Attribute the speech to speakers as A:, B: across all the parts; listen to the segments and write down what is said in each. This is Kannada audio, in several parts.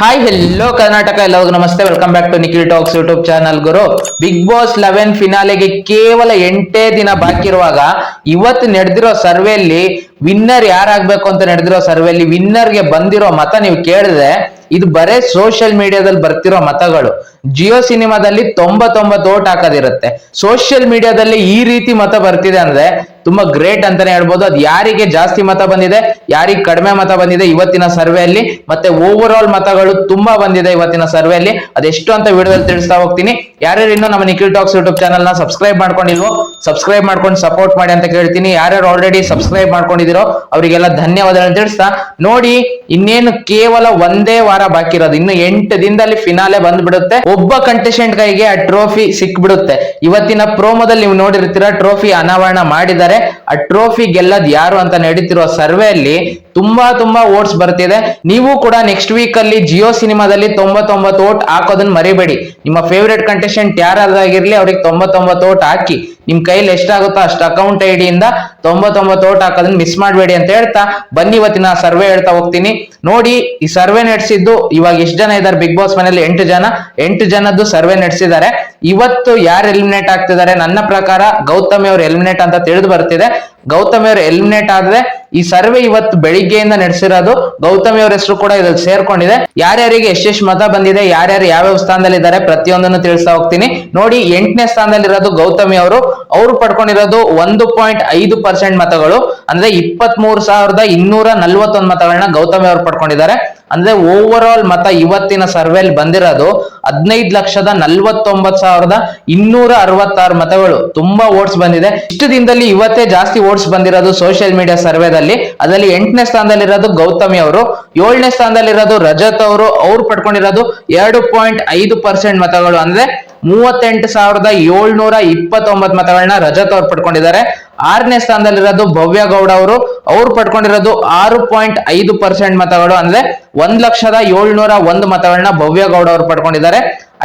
A: ಹಾಯ್ ಹೆಲ್ಲೋ ಕರ್ನಾಟಕ, ಎಲ್ಲರಿಗೂ ನಮಸ್ತೆ. Welcome back to Nikhil talks YouTube channel. ಗುರು, ಬಿಗ್ ಬಾಸ್ 11 ಫಿನಾಲೆಗೆ ಕೇವಲ 8 ದಿನ ಬಾಕಿ ಇರುವಾಗ ಇವತ್ತು ನಡೆದಿರೋ ಸರ್ವೆಯಲ್ಲಿ ವಿನ್ನರ್ ಯಾರಾಗ್ಬೇಕು ಅಂತ ನಡೆದಿರೋ ಸರ್ವೆಯಲ್ಲಿ ವಿನ್ನರ್ಗೆ ಬಂದಿರೋ ಮತ ನೀವು ಕೇಳಿದ್ರೆ ಇದು ಬರೇ ಸೋಷಿಯಲ್ ಮೀಡಿಯಾದಲ್ಲಿ ಬರ್ತಿರೋ ಮತಗಳು. ಜಿಯೋ ಸಿನಿಮಾದಲ್ಲಿ 99 ಓಟ್ ಹಾಕೋದಿರುತ್ತೆ. ಸೋಷಿಯಲ್ ಮೀಡಿಯಾದಲ್ಲಿ ಈ ರೀತಿ ಮತ ಬರ್ತಿದೆ ಅಂದ್ರೆ ತುಂಬಾ ಗ್ರೇಟ್ ಅಂತಾನೆ ಹೇಳ್ಬೋದು. ಅದು ಯಾರಿಗೆ ಜಾಸ್ತಿ ಮತ ಬಂದಿದೆ, ಯಾರಿಗೆ ಕಡಿಮೆ ಮತ ಬಂದಿದೆ ಇವತ್ತಿನ ಸರ್ವೆಯಲ್ಲಿ, ಮತ್ತೆ ಓವರ್ ಆಲ್ ಮತಗಳು ತುಂಬಾ ಬಂದಿದೆ ಇವತ್ತಿನ ಸರ್ವೆಯಲ್ಲಿ. ಅದೆಷ್ಟು ಅಂತ ವಿಡಿಯೋದಲ್ಲಿ ತಿಳಿಸ್ತಾ ಹೋಗ್ತೀನಿ. ಯಾರ್ಯಾರು ಇನ್ನೂ ನಮ್ಮ ನಿಖಿಲ್ ಟಾಕ್ಸ್ ಯೂಟ್ಯೂಬ್ ಚಾನಲ್ ನ ಸಬ್ಸ್ಕ್ರೈಬ್ ಮಾಡ್ಕೊಂಡಿಲ್ವೋ ಸಬ್ಸ್ಕ್ರೈಬ್ ಮಾಡ್ಕೊಂಡು ಸಪೋರ್ಟ್ ಮಾಡಿ ಅಂತ ಕೇಳ್ತೀನಿ. ಯಾರ್ಯಾರು ಆಲ್ರೆಡಿ ಸಬ್ಸ್ಕ್ರೈಬ್ ಮಾಡ್ಕೊಂಡಿದಿರೋ ಅವರಿಗೆಲ್ಲ ಧನ್ಯವಾದಗಳನ್ನು ತಿಳಿಸ್ತಾ, ನೋಡಿ ಇನ್ನೇನು ಕೇವಲ ಒಂದೇ ವಾರ ಬಾಕಿ ಇರೋದು. ಇನ್ನು 8 ದಿನದಲ್ಲಿ ಫಿನಾಲೆ ಬಂದ್ಬಿಡುತ್ತೆ. ಒಬ್ಬ ಕಂಟೆಸ್ಟೆಂಟ್ ಕೈಗೆ ಆ ಟ್ರೋಫಿ ಸಿಕ್ಬಿಡುತ್ತೆ. ಇವತ್ತಿನ ಪ್ರೋಮೋದಲ್ಲಿ ನೀವು ನೋಡಿರ್ತೀರ, ಟ್ರೋಫಿ ಅನಾವರಣ ಮಾಡಿದ್ದಾರೆ. ಆ ಟ್ರೋಫಿ ಗೆಲ್ಲದ್ ಯಾರು ಅಂತ ನಡೀತಿರೋ ಸರ್ವೆಯಲ್ಲಿ ತುಂಬಾ ಓಟ್ಸ್ ಬರ್ತಿದೆ. ನೀವು ಕೂಡ ನೆಕ್ಸ್ಟ್ ವೀಕ್ ಅಲ್ಲಿ ಜಿಯೋ ಸಿನಿಮಾದಲ್ಲಿ 99 ಓಟ್ ಹಾಕೋದನ್ನ ಮರಿಬೇಡಿ. ನಿಮ್ಮ ಫೇವರೇಟ್ ಕಂಟೆಸ್ಟೆಂಟ್ ಯಾರಾಗಿರ್ಲಿ ಅವ್ರಿಗೆ 99 ಓಟ್ ಹಾಕಿ. ನಿಮ್ ಕೈಲಿ ಎಷ್ಟಾಗುತ್ತೋ ಅಷ್ಟು ಅಕೌಂಟ್ ಐಡಿ ಇಂದ 99 ಓಟ್ ಹಾಕೋದನ್ನ ಮಿಸ್ ಮಾಡಬೇಡಿ ಅಂತ ಹೇಳ್ತಾ ಬನ್ನಿ ಇವತ್ತಿನ ಸರ್ವೆ ಹೇಳ್ತಾ ಹೋಗ್ತೀನಿ. ನೋಡಿ, ಈ ಸರ್ವೆ ನಡೆಸಿದ್ದು ಇವಾಗ ಎಷ್ಟು ಜನ ಇದ್ದಾರೆ ಬಿಗ್ ಬಾಸ್ ಮನೆಯಲ್ಲಿ? 8 ಜನದ್ದು ಸರ್ವೆ ನಡೆಸಿದ್ದಾರೆ. ಇವತ್ತು ಯಾರು ಎಲಿಮಿನೇಟ್ ಆಗ್ತಿದ್ದಾರೆ? ನನ್ನ ಪ್ರಕಾರ ಗೌತಮಿ ಅವರು ಎಲಿಮಿನೇಟ್ ಅಂತ ತಿಳಿದು ಬರ್ತಿದೆ. ಗೌತಮಿ ಅವರು ಎಲಿಮಿನೇಟ್ ಆದ್ರೆ ಈ ಸರ್ವೆ ಇವತ್ತು ಬೆಳಿಗ್ಗೆಯಿಂದ ನಡೆಸಿರೋದು. ಗೌತಮಿ ಅವರ ಹೆಸರು ಕೂಡ ಇದ್ರಲ್ಲಿ ಸೇರ್ಕೊಂಡಿದೆ. ಯಾರ್ಯಾರಿಗೆ ಎಷ್ಟೆಷ್ಟು ಮತ ಬಂದಿದೆ, ಯಾರ್ಯಾರು ಯಾವ್ಯಾವ ಸ್ಥಾನದಲ್ಲಿ ಇದ್ದಾರೆ ಪ್ರತಿಯೊಂದನ್ನು ತಿಳಿಸ್ತಾ ಹೋಗ್ತೀನಿ. ನೋಡಿ, 8ನೇ ಸ್ಥಾನದಲ್ಲಿ ಇರೋದು ಗೌತಮಿ ಅವರು ಪಡ್ಕೊಂಡಿರೋದು 1.5% ಮತಗಳು, ಅಂದ್ರೆ 23,241 ಮತಗಳನ್ನ ಗೌತಮಿ ಅವರು ಪಡ್ಕೊಂಡಿದ್ದಾರೆ. ಅಂದ್ರೆ ಓವರ್ ಆಲ್ ಮತ ಇವತ್ತಿನ ಸರ್ವೆಲ್ ಬಂದಿರೋದು 15,49,266 ಮತಗಳು. ತುಂಬಾ ಓಟ್ಸ್ ಬಂದಿದೆ. ಇಷ್ಟು ದಿನದಲ್ಲಿ ಇವತ್ತೇ ಜಾಸ್ತಿ ಓಟ್ಸ್ ಬಂದಿರೋದು ಸೋಷಿಯಲ್ ಮೀಡಿಯಾ ಸರ್ವೆದಲ್ಲಿ. ಅದರಲ್ಲಿ 8ನೇ ಸ್ಥಾನದಲ್ಲಿರೋದು ಗೌತಮಿ ಅವರು, 7ನೇ ಸ್ಥಾನದಲ್ಲಿರೋದು ರಜತ್ ಅವ್ರು ಪಡ್ಕೊಂಡಿರೋದು 2.5% ಮತಗಳು, ಅಂದ್ರೆ 38,729 ಮತಗಳನ್ನ ರಜತ್ ಅವ್ರು ಪಡ್ಕೊಂಡಿದ್ದಾರೆ. 6ನೇ ಸ್ಥಾನದಲ್ಲಿರೋದು ಭವ್ಯ ಗೌಡ ಅವ್ರು ಪಡ್ಕೊಂಡಿರೋದು 6.5% ಮತಗಳು, ಅಂದ್ರೆ 1,701 ಮತಗಳನ್ನ ಭವ್ಯ ಗೌಡ ಅವ್ರು ಪಡ್ಕೊಂಡಿದ್ದಾರೆ.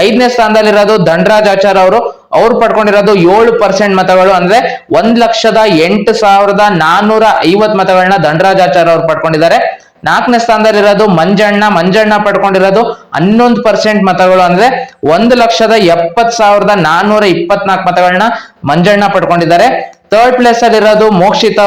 A: 5ನೇ ಸ್ಥಾನದಲ್ಲಿರೋದು ಧನರಾಜ್ ಆಚಾರ್ ಅವ್ರು ಪಡ್ಕೊಂಡಿರೋದು 7% ಮತಗಳು, ಅಂದ್ರೆ 1,08,450 ಮತಗಳನ್ನ ಧನರಾಜ್ ಆಚಾರ್ ಅವ್ರು ಪಡ್ಕೊಂಡಿದ್ದಾರೆ. 4ನೇ ಸ್ಥಾನದಲ್ಲಿರೋದು ಮಂಜಣ್ಣ ಪಡ್ಕೊಂಡಿರೋದು 11% ಮತಗಳು, ಅಂದ್ರೆ 1,70,424 ಮತಗಳನ್ನ ಮಂಜಣ್ಣ ಪಡ್ಕೊಂಡಿದ್ದಾರೆ. ಥರ್ಡ್ ಪ್ಲೇಸ್ ಅಲ್ಲಿ ಇರೋದು ಮೋಕ್ಷಿತಾ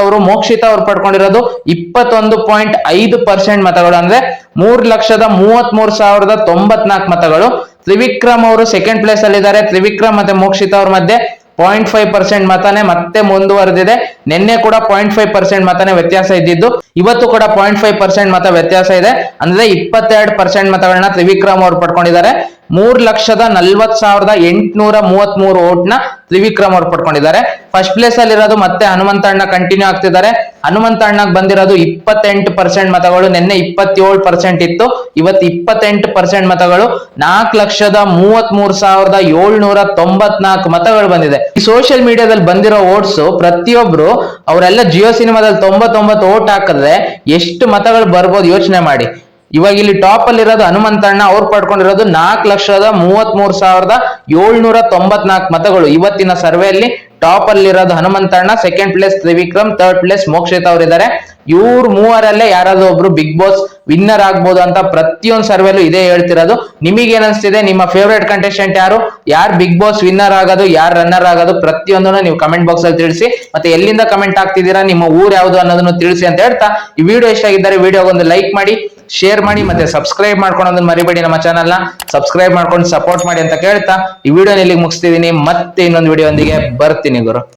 A: ಅವ್ರು ಪಡ್ಕೊಂಡಿರೋದು 21.5% ಮತಗಳು, ಅಂದ್ರೆ 3,33,094 ಮತಗಳು. ತ್ರಿವಿಕ್ರಮ್ ಅವರು ಸೆಕೆಂಡ್ ಪ್ಲೇಸ್ ಅಲ್ಲಿ ಇದ್ದಾರೆ. ತ್ರಿವಿಕ್ರಮ್ ಮತ್ತೆ ಮೋಕ್ಷಿತಾ ಅವ್ರ ಮಧ್ಯೆ 0.5% ಮತನೇ ಮತ್ತೆ ಮುಂದುವರೆದಿದೆ. ನಿನ್ನೆ ಕೂಡ 0.5% ಮತನೇ ವ್ಯತ್ಯಾಸ ಇದ್ದಿದ್ದು, ಇವತ್ತು ಕೂಡ 0.5% ಮತ ವ್ಯತ್ಯಾಸ ಇದೆ. ಅಂದ್ರೆ 22% ಮತಗಳನ್ನ ತ್ರಿವಿಕ್ರಮ್ ಅವರು ಪಡ್ಕೊಂಡಿದ್ದಾರೆ. 3,40,833 ಓಟ್ ನ ತ್ರಿವಿಕ್ರಮ್ ಅವರು ಪಡ್ಕೊಂಡಿದ್ದಾರೆ. ಫಸ್ಟ್ ಪ್ಲೇಸ್ ಅಲ್ಲಿ ಇರೋದು ಮತ್ತೆ ಹನುಮಂತ ಅಣ್ಣ ಕಂಟಿನ್ಯೂ ಆಗ್ತಿದ್ದಾರೆ. ಹನುಮಂತ ಅಣ್ಣಗ್ ಬಂದಿರೋದು 28% ಮತಗಳು. ನಿನ್ನೆ 27% ಇತ್ತು, ಇವತ್ತು 28% ಮತಗಳು. 4,33,794 ಮತಗಳು ಬಂದಿದೆ. ಈ ಸೋಷಿಯಲ್ ಮೀಡಿಯಾದಲ್ಲಿ ಬಂದಿರೋ ಓಟ್ಸ್ ಪ್ರತಿಯೊಬ್ರು ಅವರೆಲ್ಲ ಜಿಯೋ ಸಿನಿಮಾದಲ್ಲಿ 99 ಓಟ್ ಹಾಕಿದ್ರೆ ಎಷ್ಟು ಮತಗಳು ಬರ್ಬೋದು ಯೋಚನೆ ಮಾಡಿ. ಇವಾಗ ಇಲ್ಲಿ ಟಾಪ್ ಅಲ್ಲಿ ಇರೋದು ಹನುಮಂತಣ್ಣ, ಅವ್ರು ಪಡ್ಕೊಂಡಿರೋದು 4,33,794 ಮತಗಳು. ಇವತ್ತಿನ ಸರ್ವೆಯಲ್ಲಿ ಟಾಪ್ ಅಲ್ಲಿ ಇರೋದು Hanumantanna, second place Trivikram, third place Mokshitha ಅವರಿದ್ದಾರೆ. ಇವ್ರು ಮೂವರಲ್ಲೇ ಯಾರಾದ್ರೂ ಒಬ್ರು ಬಿಗ್ ಬಾಸ್ ವಿನ್ನರ್ ಆಗ್ಬೋದು ಅಂತ ಪ್ರತಿಯೊಂದು ಸರ್ವೆಲ್ಲೂ ಇದೇ ಹೇಳ್ತಿರೋದು. ನಿಮಗೆ ಏನಿಸ್ತಿದೆ? ನಿಮ್ಮ ಫೇವರೇಟ್ ಕಂಟೆಸ್ಟೆಂಟ್ ಯಾರು ಬಿಗ್ ಬಾಸ್ ವಿನ್ನರ್ ಆಗೋದು, ಯಾರು ರನ್ನರ್ ಆಗೋದು, ಪ್ರತಿಯೊಂದನ್ನು ನೀವು ಕಮೆಂಟ್ ಬಾಕ್ಸ್ ಅಲ್ಲಿ ತಿಳಿಸಿ. ಮತ್ತೆ ಎಲ್ಲಿಂದ ಕಮೆಂಟ್ ಆಗ್ತಿದ್ದೀರಾ, ನಿಮ್ಮ ಊರು ಯಾವುದು ಅನ್ನೋದನ್ನು ತಿಳಿಸಿ ಅಂತ ಹೇಳ್ತಾ, ಈ ವಿಡಿಯೋ ಇಷ್ಟ ಆಗಿದ್ದರೆ ವಿಡಿಯೋಗೆ ಒಂದು ಲೈಕ್ ಮಾಡಿ, ಶೇರ್ ಮಾಡಿ, ಮತ್ತೆ ಸಬ್ಸ್ಕ್ರೈಬ್ ಮಾಡ್ಕೊಳ್ಳೋದನ್ನ ಮರಿಬೇಡಿ. ನಮ್ಮ ಚಾನಲ್ ನ ಸಬ್ಸ್ಕ್ರೈಬ್ ಮಾಡ್ಕೊಂಡು ಸಪೋರ್ಟ್ ಮಾಡಿ ಅಂತ ಕೇಳ್ತಾ ಈ ವಿಡಿಯೋನ ಇಲ್ಲಿಗೆ ಮುಗಿಸ್ತಿದೀನಿ. ಮತ್ತೆ ಇನ್ನೊಂದು ವಿಡಿಯೋ ಒಂದಿಗೆ ಬರ್ತೀನಿ ಗುರು.